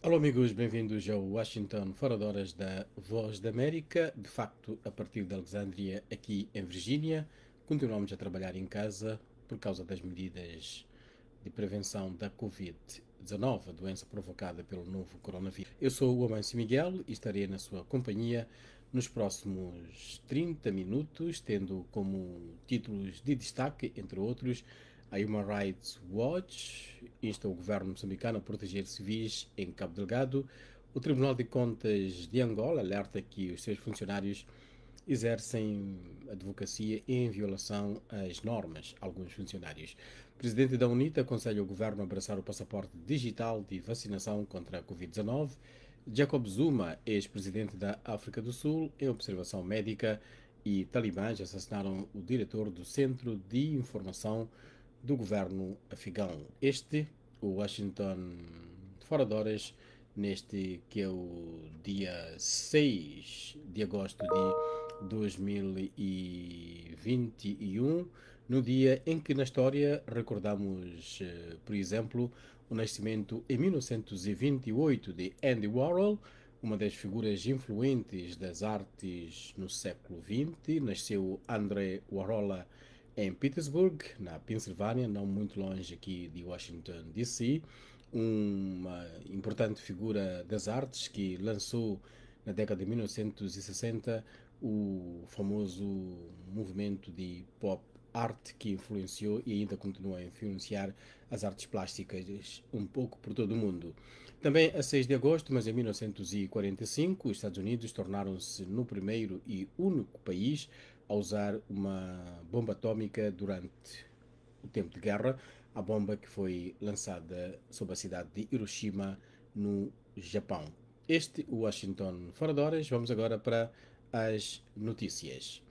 Olá amigos, bem-vindos ao Washington Fora de Horas da Voz da América. De facto, a partir de Alexandria, aqui em Virgínia, continuamos a trabalhar em casa por causa das medidas de prevenção da Covid-19, a doença provocada pelo novo coronavírus. Eu sou o Amâncio Miguel e estarei na sua companhia nos próximos 30 minutos, tendo como títulos de destaque, entre outros, a Human Rights Watch insta o governo moçambicano a proteger civis em Cabo Delgado. O Tribunal de Contas de Angola alerta que os seus funcionários exercem advocacia em violação às normas, alguns funcionários. O presidente da UNITA aconselha o governo a abraçar o passaporte digital de vacinação contra a Covid-19. Jacob Zuma, ex-presidente da África do Sul, em observação médica, e talibãs assassinaram o diretor do Centro de Informação do governo afegão. Este, o Washington Fora de Horas, neste que é o dia 6 de agosto de 2021, no dia em que na história recordamos, por exemplo, o nascimento em 1928 de Andy Warhol, uma das figuras influentes das artes no século XX. Nasceu André Warhol em Pittsburgh, na Pensilvânia, não muito longe aqui de Washington, D.C., uma importante figura das artes que lançou na década de 1960 o famoso movimento de pop art que influenciou e ainda continua a influenciar as artes plásticas um pouco por todo o mundo. Também a 6 de agosto, mas em 1945, os Estados Unidos tornaram-se no primeiro e único país a usar uma bomba atômica durante o tempo de guerra, a bomba que foi lançada sobre a cidade de Hiroshima, no Japão. Este, o Washington Fora de Horas. Vamos agora para as notícias.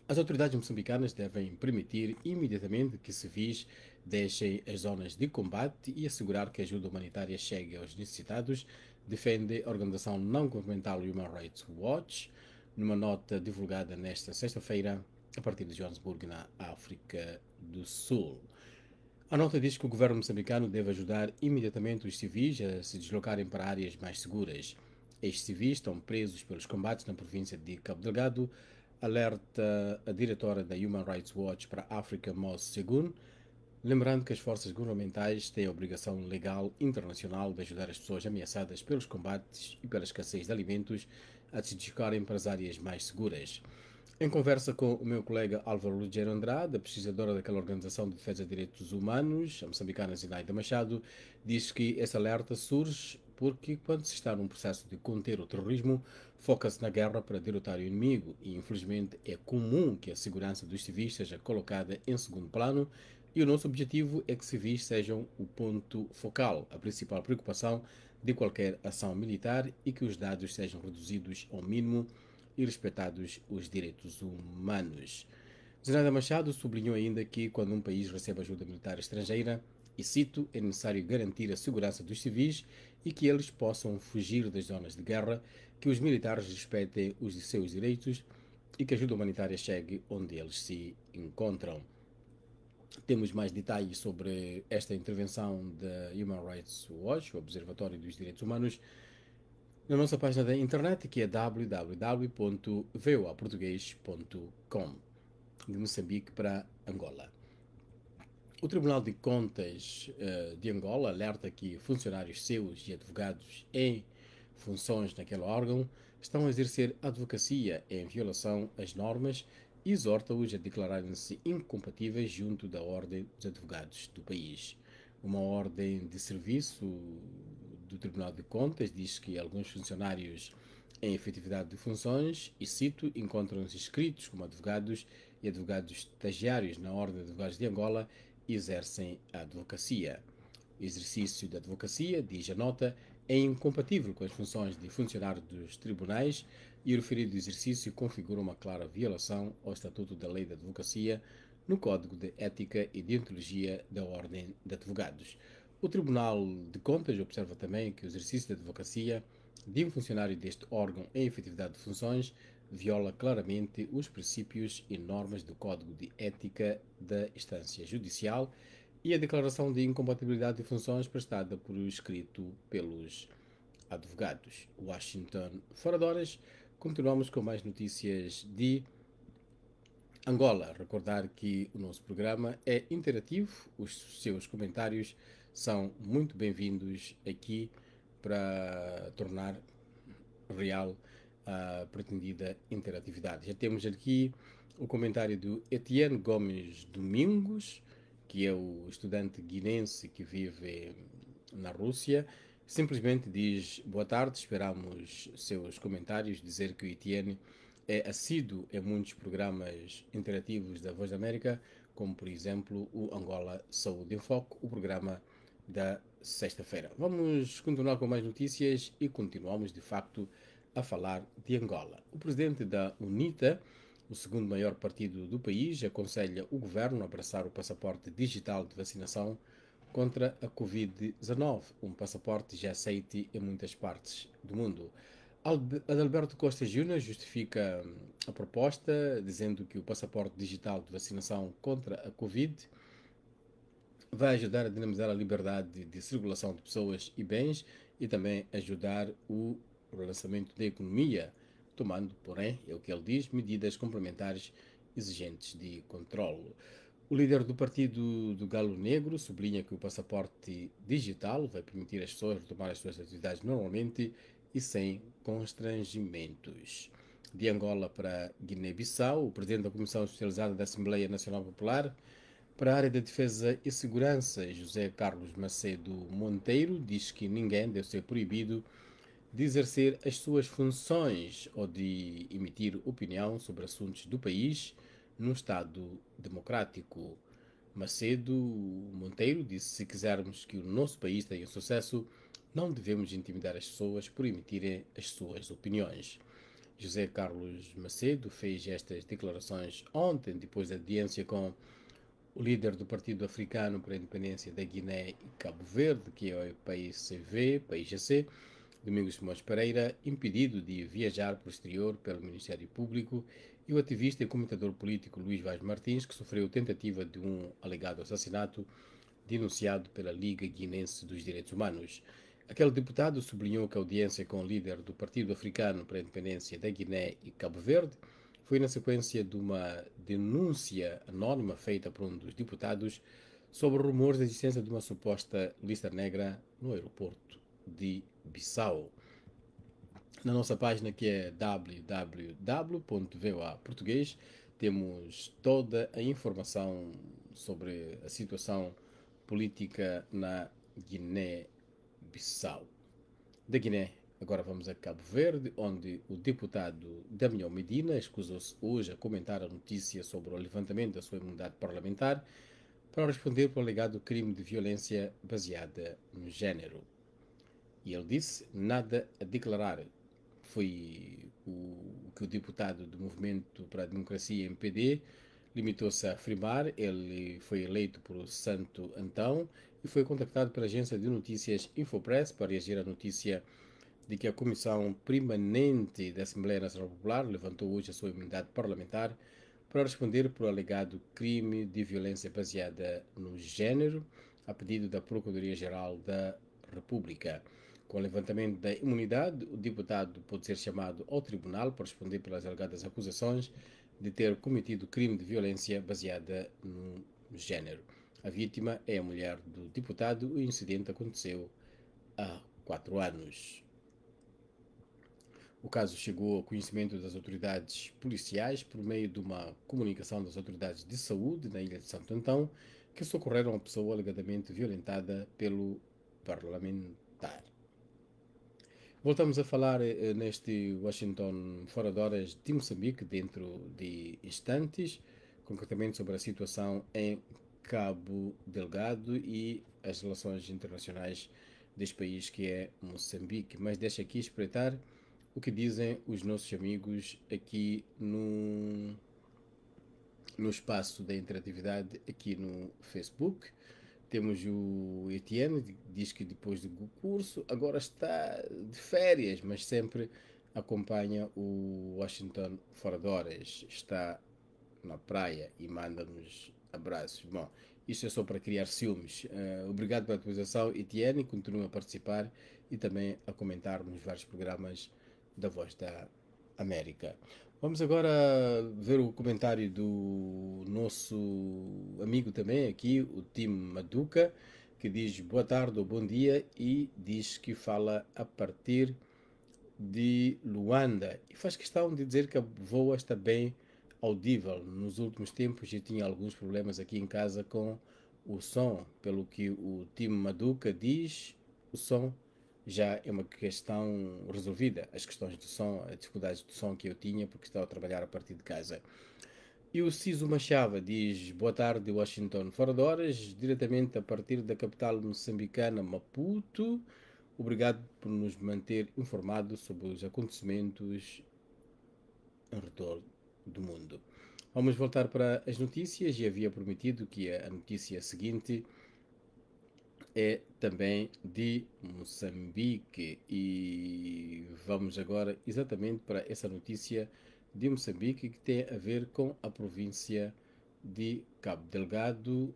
As autoridades moçambicanas devem permitir imediatamente que civis deixem as zonas de combate e assegurar que a ajuda humanitária chegue aos necessitados, defende a organização não governamental Human Rights Watch, numa nota divulgada nesta sexta-feira a partir de Joanesburgo, na África do Sul. A nota diz que o governo moçambicano deve ajudar imediatamente os civis a se deslocarem para áreas mais seguras. Estes civis estão presos pelos combates na província de Cabo Delgado, alerta a diretora da Human Rights Watch para a África, Moss Segun, lembrando que as forças governamentais têm a obrigação legal internacional de ajudar as pessoas ameaçadas pelos combates e pela escassez de alimentos a se deslocarem para as áreas mais seguras. Em conversa com o meu colega Álvaro Rogério Andrade, a pesquisadora daquela organização de defesa de direitos humanos, a moçambicana Zinaida Machado, diz que esse alerta surge porque, quando se está num processo de conter o terrorismo, foca-se na guerra para derrotar o inimigo e, infelizmente, é comum que a segurança dos civis seja colocada em segundo plano, e o nosso objetivo é que civis sejam o ponto focal, a principal preocupação de qualquer ação militar, e que os dados sejam reduzidos ao mínimo e respeitados os direitos humanos. Zenada Machado sublinhou ainda que, quando um país recebe ajuda militar estrangeira, e cito, é necessário garantir a segurança dos civis e que eles possam fugir das zonas de guerra, que os militares respeitem os seus direitos e que a ajuda humanitária chegue onde eles se encontram. Temos mais detalhes sobre esta intervenção da Human Rights Watch, o Observatório dos Direitos Humanos, na nossa página da internet, que é www.voaportugues.com, de Moçambique para Angola. O Tribunal de Contas de Angola alerta que funcionários seus e advogados em funções naquele órgão estão a exercer advocacia em violação às normas e exorta-os a declararem-se incompatíveis junto da Ordem dos Advogados do país. Uma ordem de serviço do Tribunal de Contas diz que alguns funcionários em efetividade de funções, e cito, encontram-se inscritos como advogados e advogados estagiários na Ordem de Advogados de Angola e exercem a advocacia. O exercício da advocacia, diz a nota, é incompatível com as funções de funcionário dos tribunais e o referido exercício configura uma clara violação ao Estatuto da Lei da Advocacia no Código de Ética e Deontologia da Ordem de Advogados. O Tribunal de Contas observa também que o exercício da advocacia de um funcionário deste órgão em efetividade de funções viola claramente os princípios e normas do Código de Ética da Instância Judicial e a declaração de incompatibilidade de funções prestada por escrito pelos advogados. Washington fora de horas. Continuamos com mais notícias de Angola. Recordar que o nosso programa é interativo, os seus comentários são muito bem-vindos aqui para tornar real a pretendida interatividade. Já temos aqui o comentário do Etienne Gomes Domingos, que é o estudante guinense que vive na Rússia. Simplesmente diz boa tarde, esperamos seus comentários, dizer que o Etienne é assíduo em muitos programas interativos da Voz da América, como por exemplo o Angola Saúde em Foco, o programa da sexta-feira. Vamos continuar com mais notícias e continuamos de facto a falar de Angola. O presidente da UNITA, o segundo maior partido do país, aconselha o governo a abraçar o passaporte digital de vacinação contra a Covid-19, um passaporte já aceite em muitas partes do mundo. Adalberto Costa Júnior justifica a proposta, dizendo que o passaporte digital de vacinação contra a Covid vai ajudar a dinamizar a liberdade de circulação de pessoas e bens e também ajudar o relançamento da economia, tomando, porém, é o que ele diz, medidas complementares exigentes de controle. O líder do partido do Galo Negro sublinha que o passaporte digital vai permitir às pessoas retomar as suas atividades normalmente e sem constrangimentos. De Angola para Guiné-Bissau, o presidente da Comissão Especializada da Assembleia Nacional Popular para a área da Defesa e Segurança, José Carlos Macedo Monteiro, diz que ninguém deve ser proibido de exercer as suas funções ou de emitir opinião sobre assuntos do país num Estado democrático. Macedo Monteiro disse que se quisermos que o nosso país tenha sucesso, não devemos intimidar as pessoas por emitirem as suas opiniões. José Carlos Macedo fez estas declarações ontem, depois da audiência com o líder do Partido Africano para a Independência da Guiné e Cabo Verde, que é o PAIGC, Domingos Simões Pereira, impedido de viajar para o exterior pelo Ministério Público, e o ativista e comentador político Luís Vaz Martins, que sofreu tentativa de um alegado assassinato denunciado pela Liga Guinense dos Direitos Humanos. Aquele deputado sublinhou que a audiência com o líder do Partido Africano para a Independência da Guiné e Cabo Verde foi na sequência de uma denúncia anónima feita por um dos deputados sobre rumores da existência de uma suposta lista negra no aeroporto de Bissau. Na nossa página, que é www.voaportuguês, temos toda a informação sobre a situação política na Guiné-Bissau. Da Guiné, agora vamos a Cabo Verde, onde o deputado Damião Medina escusou-se hoje a comentar a notícia sobre o levantamento da sua imunidade parlamentar para responder por alegado crime de violência baseada no género. E ele disse nada a declarar. Foi o que o deputado do Movimento para a Democracia, MPD, limitou-se a afirmar. Ele foi eleito por Santo Antão e foi contactado pela agência de notícias Infopress para reagir à notícia de que a Comissão Permanente da Assembleia Nacional Popular levantou hoje a sua imunidade parlamentar para responder por alegado crime de violência baseada no género, a pedido da Procuradoria-Geral da República. Com o levantamento da imunidade, o deputado pode ser chamado ao tribunal para responder pelas alegadas acusações de ter cometido crime de violência baseada no género. A vítima é a mulher do deputado. O incidente aconteceu há 4 anos. O caso chegou ao conhecimento das autoridades policiais por meio de uma comunicação das autoridades de saúde na ilha de Santo Antão, que socorreram a pessoa alegadamente violentada pelo parlamentar. Voltamos a falar neste Washington Fora de Horas de Moçambique dentro de instantes, concretamente sobre a situação em Cabo Delgado e as relações internacionais deste país que é Moçambique. Mas deixa aqui espreitar o que dizem os nossos amigos aqui no espaço da interatividade aqui no Facebook. Temos o Etienne, que diz que depois do curso agora está de férias, mas sempre acompanha o Washington Fora de Horas. Está na praia e manda-nos Abraços. Bom, isto é só para criar ciúmes. Obrigado pela atualização, Etienne. Continua a participar e também a comentar nos vários programas da Voz da América. Vamos agora ver o comentário do nosso amigo também aqui, o Tim Maduca, que diz boa tarde ou bom dia e diz que fala a partir de Luanda e faz questão de dizer que a voa está bem audível. Nos últimos tempos eu tinha alguns problemas aqui em casa com o som, pelo que o Tim Maduca diz, o som já é uma questão resolvida. As questões do som, as dificuldades do som que eu tinha, porque estava a trabalhar a partir de casa. E o Ciso Machava diz boa tarde, Washington, fora de horas, diretamente a partir da capital moçambicana, Maputo. Obrigado por nos manter informados sobre os acontecimentos em redor do mundo. Vamos voltar para as notícias e havia prometido que a notícia seguinte é também de Moçambique e vamos agora exatamente para essa notícia de Moçambique que tem a ver com a província de Cabo Delgado.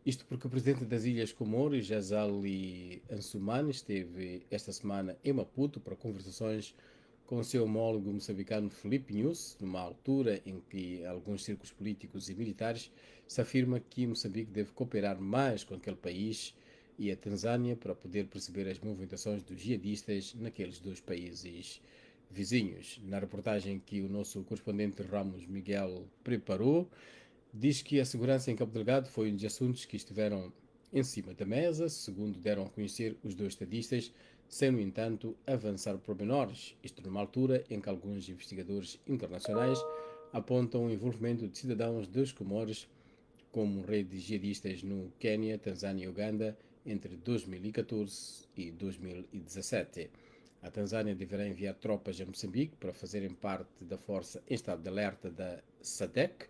Isto porque o presidente das Ilhas Comores, Jazali Ansoumane, esteve esta semana em Maputo para conversações com o seu homólogo moçambicano Filipe Nunes, numa altura em que alguns círculos políticos e militares se afirma que Moçambique deve cooperar mais com aquele país e a Tanzânia para poder perceber as movimentações dos jihadistas naqueles dois países vizinhos. Na reportagem que o nosso correspondente Ramos Miguel preparou, diz que a segurança em Cabo Delgado foi um dos assuntos que estiveram em cima da mesa, segundo deram a conhecer os dois estadistas, sem, no entanto, avançar pormenores, isto numa altura em que alguns investigadores internacionais apontam o envolvimento de cidadãos dos Comores como redes jihadistas no Quênia, Tanzânia e Uganda entre 2014 e 2017. A Tanzânia deverá enviar tropas a Moçambique para fazerem parte da força em estado de alerta da SADC,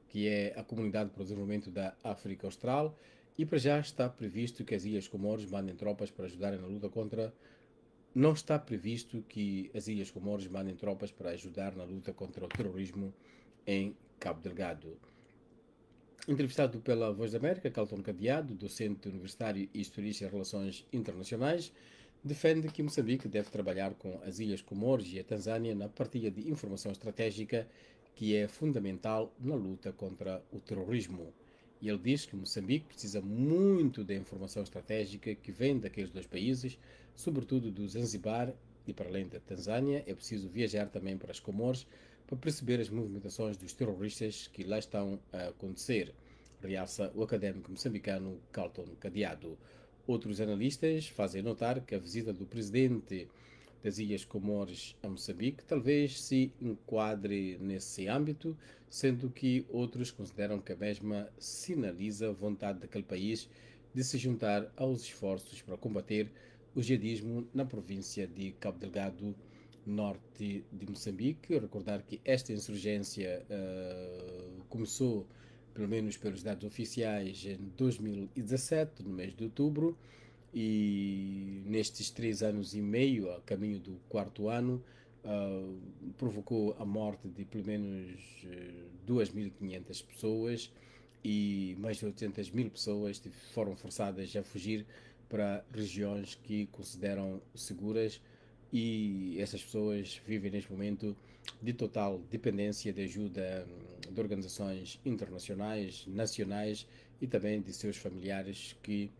que é a Comunidade para o Desenvolvimento da África Austral, e para já está previsto que as Ilhas Comores mandem tropas para ajudarem na luta contra. Não está previsto que as Ilhas Comores mandem tropas para ajudar na luta contra o terrorismo em Cabo Delgado. Entrevistado pela Voz da América, Calton Cadeado, docente universitário e historista em relações internacionais, defende que Moçambique deve trabalhar com as Ilhas Comores e a Tanzânia na partilha de informação estratégica que é fundamental na luta contra o terrorismo. E ele diz que Moçambique precisa muito da informação estratégica que vem daqueles dois países, sobretudo do Zanzibar, e para além da Tanzânia, é preciso viajar também para as Comores para perceber as movimentações dos terroristas que lá estão a acontecer, realça o académico moçambicano Calton Cadeado. Outros analistas fazem notar que a visita do presidente das Ilhas Comores a Moçambique talvez se enquadre nesse âmbito, sendo que outros consideram que a mesma sinaliza a vontade daquele país de se juntar aos esforços para combater o jihadismo na província de Cabo Delgado, norte de Moçambique. Recordar que esta insurgência começou, pelo menos pelos dados oficiais, em 2017, no mês de outubro, e nestes 3 anos e meio, a caminho do quarto ano, provocou a morte de pelo menos 2.500 pessoas e mais de 800 mil pessoas foram forçadas a fugir para regiões que consideram seguras, e essas pessoas vivem neste momento de total dependência de ajuda de organizações internacionais, nacionais e também de seus familiares que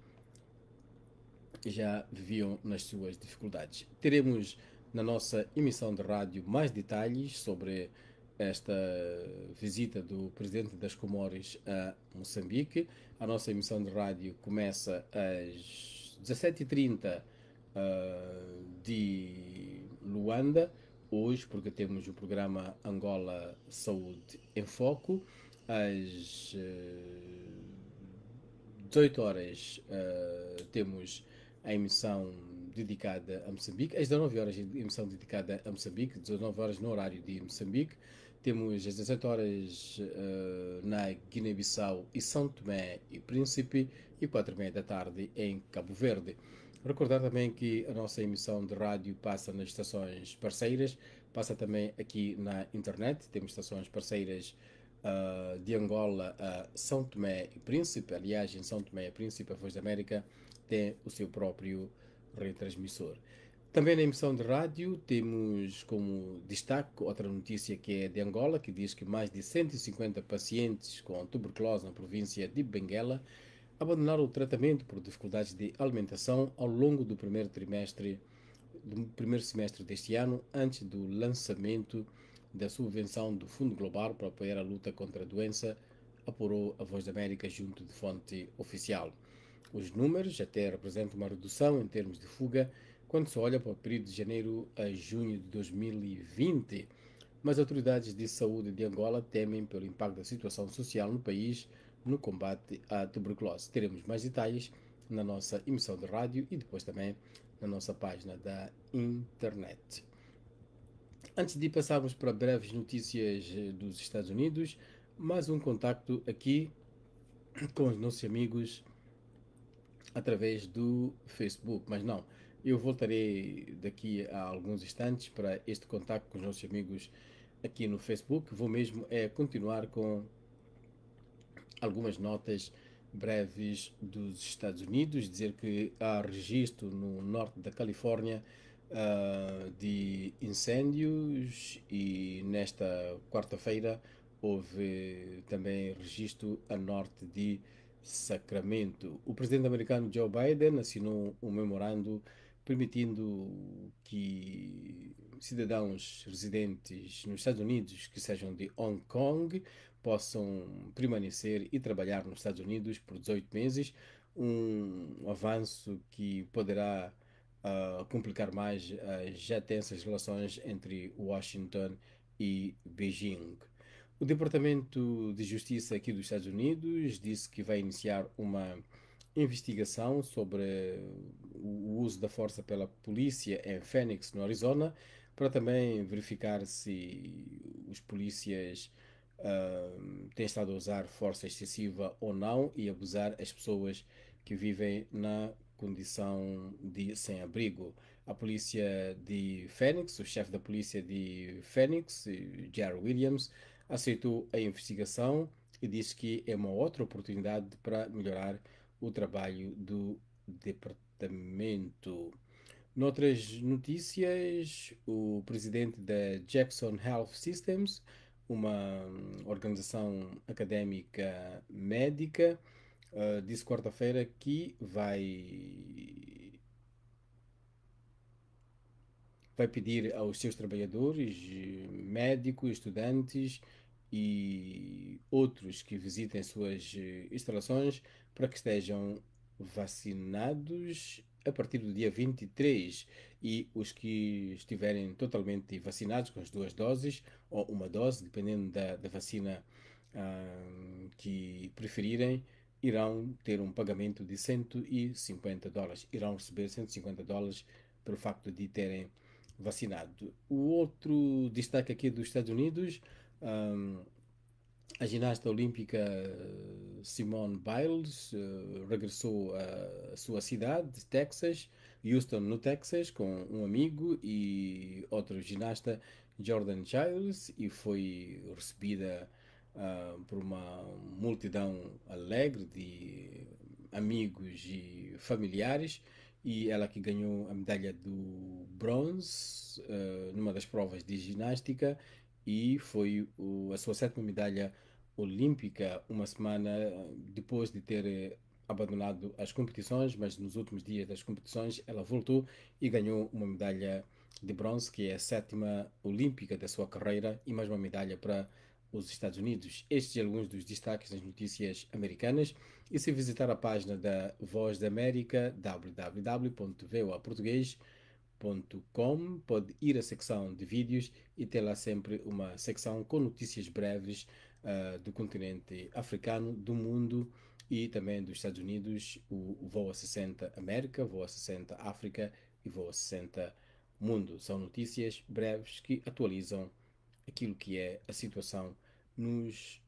já viviam nas suas dificuldades. Teremos na nossa emissão de rádio mais detalhes sobre esta visita do presidente das Comores a Moçambique. A nossa emissão de rádio começa às 17h30 de Luanda, hoje, porque temos o programa Angola Saúde em Foco. Às 18 horas temos a emissão dedicada a Moçambique. Às 19 horas, a emissão dedicada a Moçambique, 19 horas no horário de Moçambique. Temos às 17 horas na Guiné-Bissau e São Tomé e Príncipe, e 4h30 da tarde em Cabo Verde. Recordar também que a nossa emissão de rádio passa nas estações parceiras, passa também aqui na internet. Temos estações parceiras de Angola a São Tomé e Príncipe. Aliás, em São Tomé e Príncipe, a Voz da América tem o seu próprio retransmissor. Também na emissão de rádio temos como destaque outra notícia que é de Angola, que diz que mais de 150 pacientes com tuberculose na província de Benguela abandonaram o tratamento por dificuldades de alimentação ao longo do primeiro semestre deste ano, antes do lançamento da subvenção do Fundo Global para apoiar a luta contra a doença, apurou a Voz da América junto de fonte oficial. Os números até representam uma redução em termos de fuga quando se olha para o período de janeiro a junho de 2020, mas autoridades de saúde de Angola temem pelo impacto da situação social no país no combate à tuberculose. Teremos mais detalhes na nossa emissão de rádio e depois também na nossa página da internet. Antes de passarmos para breves notícias dos Estados Unidos, mais um contacto aqui com os nossos amigos através do Facebook, mas não, eu voltarei daqui a alguns instantes para este contacto com os nossos amigos aqui no Facebook. Vou mesmo continuar com algumas notas breves dos Estados Unidos, dizer que há registro no norte da Califórnia de incêndios e nesta quarta-feira houve também registro a norte de Sacramento. O presidente americano Joe Biden assinou um memorando permitindo que cidadãos residentes nos Estados Unidos que sejam de Hong Kong possam permanecer e trabalhar nos Estados Unidos por 18 meses, um avanço que poderá complicar mais as já tensas relações entre Washington e Beijing. O Departamento de Justiça aqui dos Estados Unidos disse que vai iniciar uma investigação sobre o uso da força pela polícia em Phoenix, no Arizona, para também verificar se os polícias têm estado a usar força excessiva ou não e abusar as pessoas que vivem na condição de sem-abrigo. A polícia de Phoenix, o chefe da polícia de Phoenix, Jerry Williams, aceitou a investigação e disse que é uma outra oportunidade para melhorar o trabalho do departamento. Noutras notícias, o presidente da Jackson Health Systems, uma organização académica médica, disse quarta-feira que vai pedir aos seus trabalhadores, médicos, estudantes e outros que visitem suas instalações para que estejam vacinados a partir do dia 23 e os que estiverem totalmente vacinados com as duas doses ou uma dose, dependendo da vacina que preferirem, irão ter um pagamento de $150. Irão receber $150 pelo facto de terem vacinado. O outro destaque aqui dos Estados Unidos, um, a ginasta olímpica Simone Biles regressou à sua cidade, Texas, Houston, no Texas, com um amigo e outro ginasta, Jordan Giles, e foi recebida por uma multidão alegre de amigos e familiares, e ela que ganhou a medalha do bronze numa das provas de ginástica e foi a sua sétima medalha olímpica uma semana depois de ter abandonado as competições, mas nos últimos dias das competições ela voltou e ganhou uma medalha de bronze, que é a sétima olímpica da sua carreira e mais uma medalha para os Estados Unidos. Estes são alguns dos destaques das notícias americanas. E se visitar a página da Voz da América, www.voaportugues.com, pode ir à secção de vídeos e ter lá sempre uma secção com notícias breves do continente africano, do mundo e também dos Estados Unidos, o Voa 60 América, Voa 60 África e Voa 60 Mundo. São notícias breves que atualizam aquilo que é a situação nos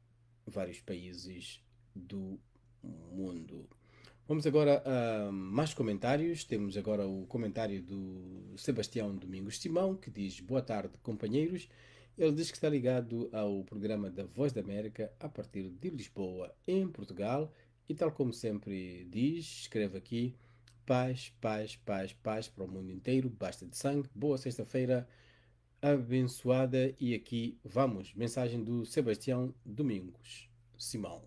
vários países do mundo. Vamos agora a mais comentários. Temos agora o comentário do Sebastião Domingos Simão, que diz: boa tarde, companheiros. Ele diz que está ligado ao programa da Voz da América a partir de Lisboa, em Portugal, e tal como sempre diz, escreve aqui: paz, paz, paz, paz para o mundo inteiro, basta de sangue. Boa sexta-feira abençoada, e aqui vamos. Mensagem do Sebastião Domingos Simão.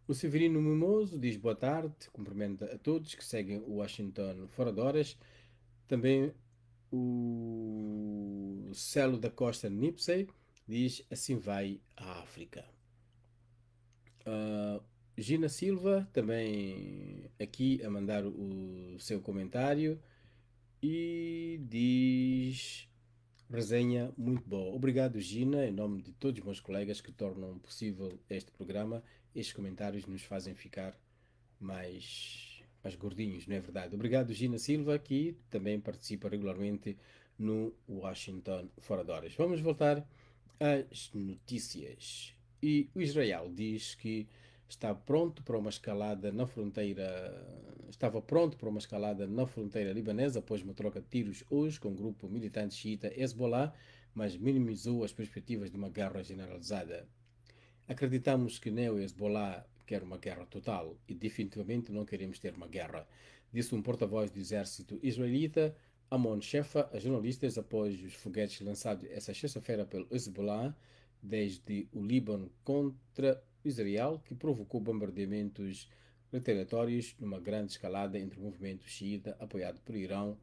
O Severino Mimoso diz boa tarde, cumprimenta a todos que seguem o Washington fora de horas. Também o Celo da Costa Nipsey diz assim vai a África. Uh, Gina Silva também aqui a mandar o seu comentário e diz resenha muito boa. Obrigado, Gina, em nome de todos os meus colegas que tornam possível este programa. Estes comentários nos fazem ficar mais gordinhos, não é verdade? Obrigado, Gina Silva, que também participa regularmente no Washington Fora de Horas. Vamos voltar às notícias. E o Israel diz que está pronto para uma escalada na fronteira. Estava pronto para uma escalada na fronteira libanesa após uma troca de tiros hoje com o grupo militante xiita Hezbollah, mas minimizou as perspectivas de uma guerra generalizada. Acreditamos que nem o Hezbollah quer uma guerra total e definitivamente não queremos ter uma guerra, disse um porta-voz do exército israelita, Amon Shefa, a jornalistas após os foguetes lançados esta sexta-feira pelo Hezbollah desde o Líbano contra Israel, que provocou bombardeamentos retaliatórios numa grande escalada entre o movimento xiita apoiado por Irão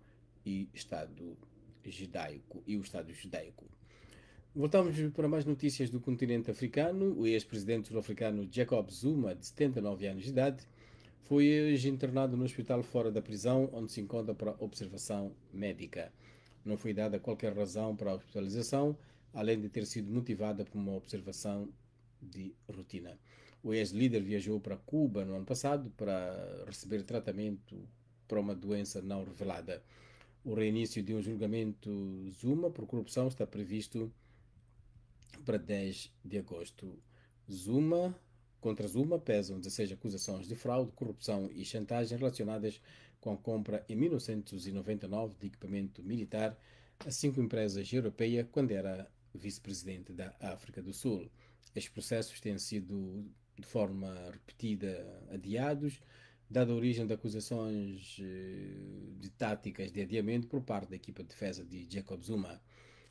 e o Estado judaico. Voltamos para mais notícias do continente africano. O ex-presidente sul-africano Jacob Zuma, de 79 anos de idade, foi hoje internado no hospital fora da prisão, onde se encontra para observação médica. Não foi dada qualquer razão para a hospitalização, além de ter sido motivada por uma observação de rotina. O ex-líder viajou para Cuba no ano passado para receber tratamento para uma doença não revelada. O reinício de um julgamento Zuma por corrupção está previsto para 10 de agosto. Contra Zuma pesam 16 acusações de fraude, corrupção e chantagem relacionadas com a compra em 1999 de equipamento militar a 5 empresas europeias quando era vice-presidente da África do Sul. Estes processos têm sido de forma repetida adiados, dada a origem de acusações de táticas de adiamento por parte da equipa de defesa de Jacob Zuma.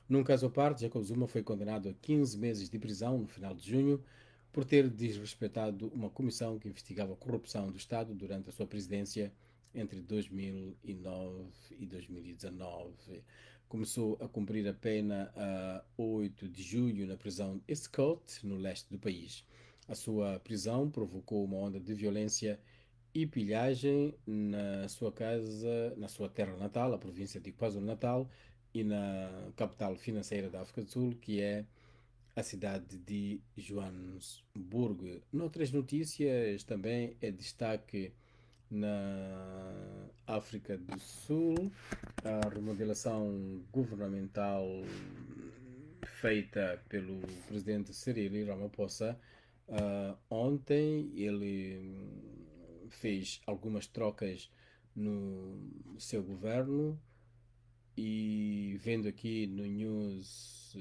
Num caso à parte, Jacob Zuma foi condenado a 15 meses de prisão no final de junho por ter desrespeitado uma comissão que investigava a corrupção do Estado durante a sua presidência entre 2009 e 2019. Começou a cumprir a pena a 8 de julho na prisão Estcourt, no leste do país. A sua prisão provocou uma onda de violência e pilhagem na sua casa, na sua terra natal, a província de KwaZulu-Natal, e na capital financeira da África do Sul, que é a cidade de Joanesburgo. Noutras notícias também é destaque na África do Sul a remodelação governamental feita pelo presidente Cyril Ramaphosa. Ontem ele fez algumas trocas no seu governo e vendo aqui no News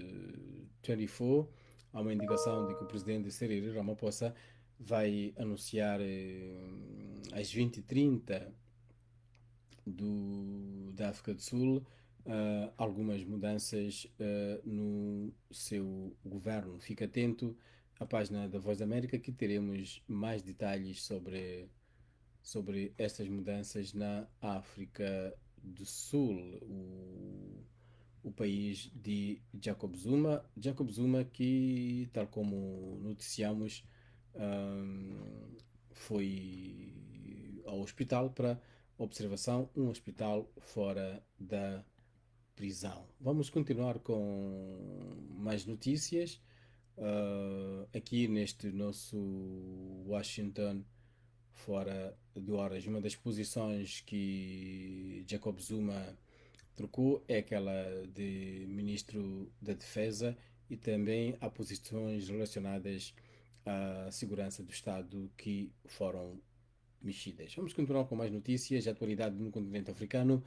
24 há uma indicação de que o presidente Cyril Ramaphosa vai anunciar às 20h30 da África do Sul algumas mudanças no seu governo. Fique atento à página da Voz da América que teremos mais detalhes sobre estas mudanças na África do Sul, o país de Jacob Zuma. Jacob Zuma que, tal como noticiamos, foi ao hospital para observação, um hospital fora da prisão. Vamos continuar com mais notícias aqui neste nosso Washington fora de horas. Uma das posições que Jacob Zuma trocou é aquela de ministro da Defesa e também há posições relacionadas à segurança do Estado que foram mexidas. Vamos continuar com mais notícias de atualidade no continente africano.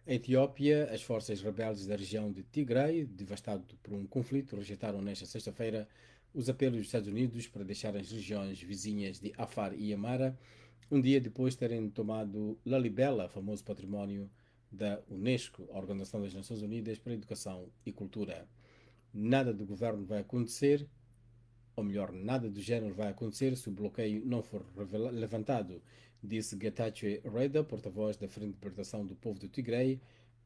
A Etiópia, as forças rebeldes da região de Tigray, devastado por um conflito, rejeitaram nesta sexta-feira os apelos dos Estados Unidos para deixar as regiões vizinhas de Afar e Amara, um dia depois de terem tomado Lalibela, famoso património da Unesco, a Organização das Nações Unidas para a Educação e Cultura. Nada do governo vai acontecer, ou melhor, nada do género vai acontecer se o bloqueio não for levantado, disse Getachew Reda, porta-voz da Frente de Libertação do Povo do Tigray,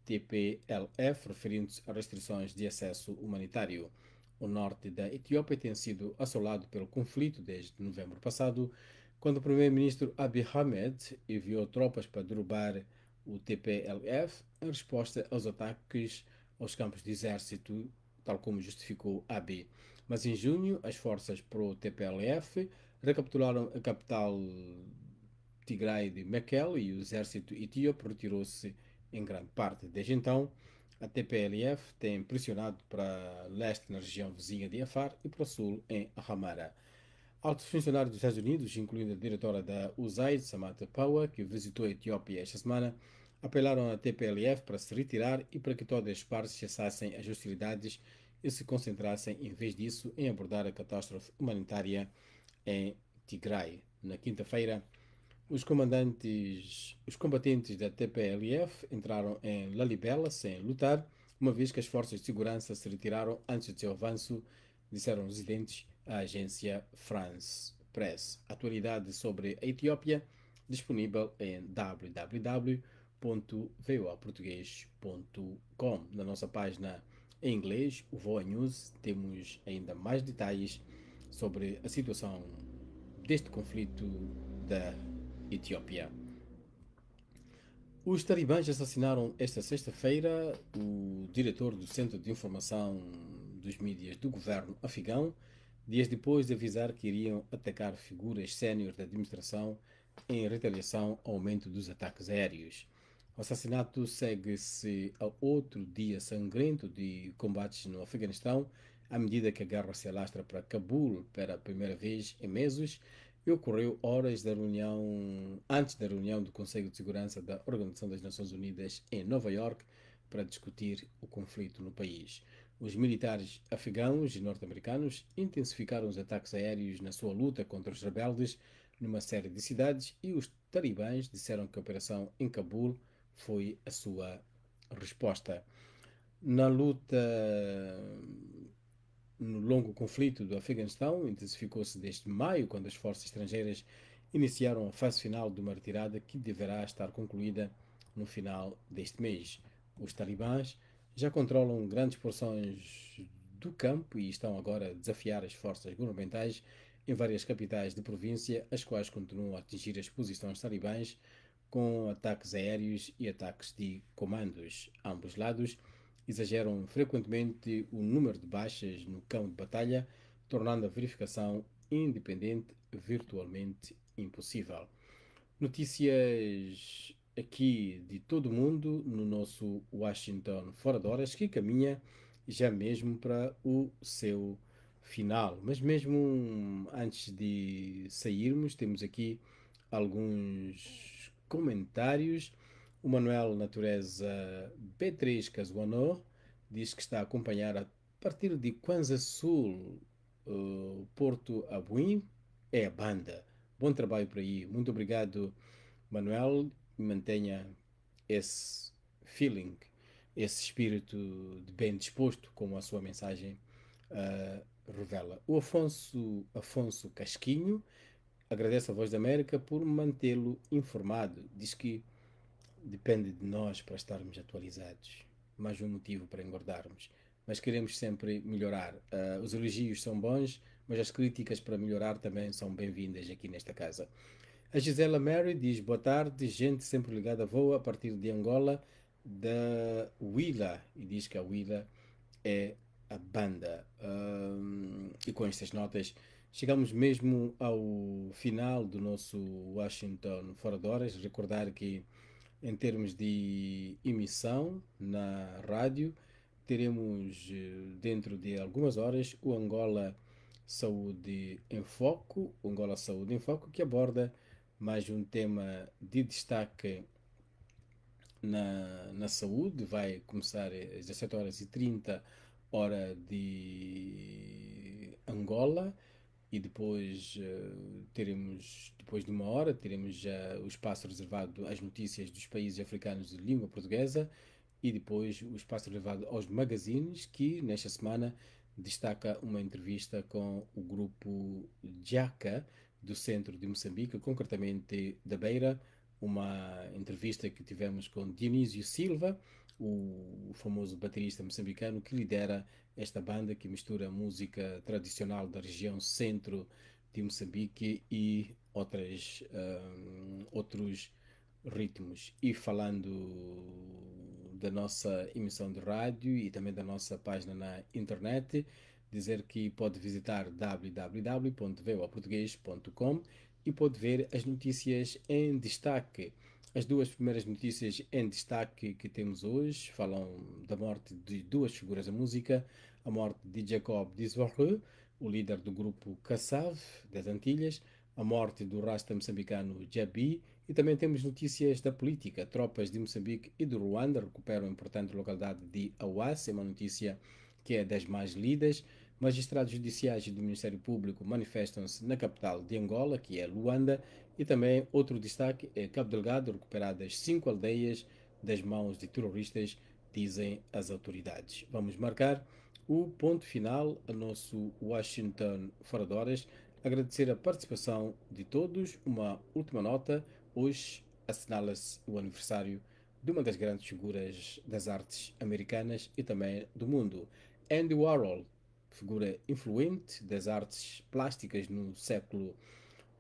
TPLF, referindo-se a restrições de acesso humanitário. O norte da Etiópia tem sido assolado pelo conflito desde novembro passado, quando o primeiro-ministro Abiy Ahmed enviou tropas para derrubar o TPLF em resposta aos ataques aos campos de exército, tal como justificou Abiy. Mas em junho, as forças pro-TPLF recapitularam a capital Tigray de Mekelle e o exército etíope retirou-se em grande parte. Desde então, a TPLF tem pressionado para leste na região vizinha de Afar e para o sul em Hamara. Altos funcionários dos Estados Unidos, incluindo a diretora da USAID, Samantha Power, que visitou a Etiópia esta semana, apelaram à TPLF para se retirar e para que todas as partes cessassem as hostilidades e se concentrassem, em vez disso, em abordar a catástrofe humanitária em Tigray. Na quinta-feira, os combatentes da TPLF entraram em Lalibela sem lutar, uma vez que as forças de segurança se retiraram antes do seu avanço, disseram residentes à agência France Press. Atualidade sobre a Etiópia disponível em www.voaportugues.com. Na nossa página em inglês, o VOA News, temos ainda mais detalhes sobre a situação deste conflito da Etiópia. Os talibãs assassinaram esta sexta-feira o diretor do Centro de Informação dos Mídias do governo afegão, dias depois de avisar que iriam atacar figuras séniores da administração em retaliação ao aumento dos ataques aéreos. O assassinato segue-se a outro dia sangrento de combates no Afeganistão, à medida que a guerra se alastra para Cabul pela primeira vez em meses, e ocorreu horas da reunião, antes da reunião do Conselho de Segurança da Organização das Nações Unidas em Nova York para discutir o conflito no país. Os militares afegãos e norte-americanos intensificaram os ataques aéreos na sua luta contra os rebeldes numa série de cidades e os talibãs disseram que a operação em Cabul foi a sua resposta. Na luta no longo conflito do Afeganistão, intensificou-se desde maio, quando as forças estrangeiras iniciaram a fase final de uma retirada que deverá estar concluída no final deste mês. Os talibãs já controlam grandes porções do campo e estão agora a desafiar as forças governamentais em várias capitais de província, as quais continuam a atingir as posições talibãs com ataques aéreos e ataques de comandos. Ambos lados exageram frequentemente o número de baixas no campo de batalha, tornando a verificação independente virtualmente impossível. Notícias aqui de todo o mundo no nosso Washington Fora de Horas, que caminha já mesmo para o seu final. Mas mesmo antes de sairmos, temos aqui alguns comentários. O Manuel Natureza B3 Casuanor diz que está a acompanhar a partir de Kwanza Sul, Porto Abuim, é a banda. Bom trabalho por aí. Muito obrigado, Manuel. Mantenha esse feeling, esse espírito de bem disposto, como a sua mensagem revela. O Afonso Casquinho agradece a Voz da América por mantê-lo informado. Diz que depende de nós para estarmos atualizados. Mais um motivo para engordarmos. Mas queremos sempre melhorar. Os elogios são bons, mas as críticas para melhorar também são bem-vindas aqui nesta casa. A Gisela Mary diz: boa tarde, gente sempre ligada a voa a partir de Angola, da Willa. E diz que a Willa é a banda. E com estas notas chegamos mesmo ao final do nosso Washington Fora de Horas. Recordar que em termos de emissão na rádio, teremos dentro de algumas horas o Angola Saúde em Foco, o Angola Saúde em Foco, que aborda mais um tema de destaque na saúde. Vai começar às 17 horas e 30 hora de Angola, e depois teremos, depois de uma hora, teremos já o espaço reservado às notícias dos países africanos de língua portuguesa, e depois o espaço reservado aos magazines, que nesta semana destaca uma entrevista com o grupo Jaca, do centro de Moçambique, concretamente da Beira, uma entrevista que tivemos com Dionísio Silva, o famoso baterista moçambicano que lidera esta banda que mistura música tradicional da região centro de Moçambique e outros ritmos. E falando da nossa emissão de rádio e também da nossa página na internet, dizer que pode visitar www.voaportugues.com e pode ver as notícias em destaque. As duas primeiras notícias em destaque que temos hoje falam da morte de duas figuras da música: a morte de Jacob Disvorre, o líder do grupo Kassav das Antilhas, a morte do rasta moçambicano Jabi, e também temos notícias da política. Tropas de Moçambique e do Ruanda recuperam a importante localidade de Awas, é uma notícia que é das mais lidas. Magistrados judiciais e do Ministério Público manifestam-se na capital de Angola, que é Luanda, e também outro destaque é Cabo Delgado, recuperadas 5 aldeias das mãos de terroristas, dizem as autoridades. Vamos marcar o ponto final a nosso Washington Fora de Horas. Agradecer a participação de todos. Uma última nota: hoje assinala-se o aniversário de uma das grandes figuras das artes americanas e também do mundo, Andy Warhol, figura influente das artes plásticas no século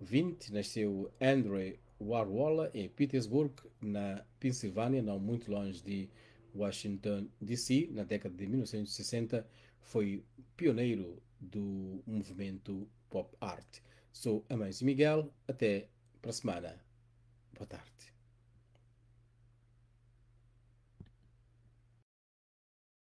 XX. Nasceu Andrew Warhol em Petersburg, na Pensilvânia, não muito longe de Washington, D.C., na década de 1960. Foi pioneiro do movimento pop art. Sou Amâncio Miguel, até para a semana.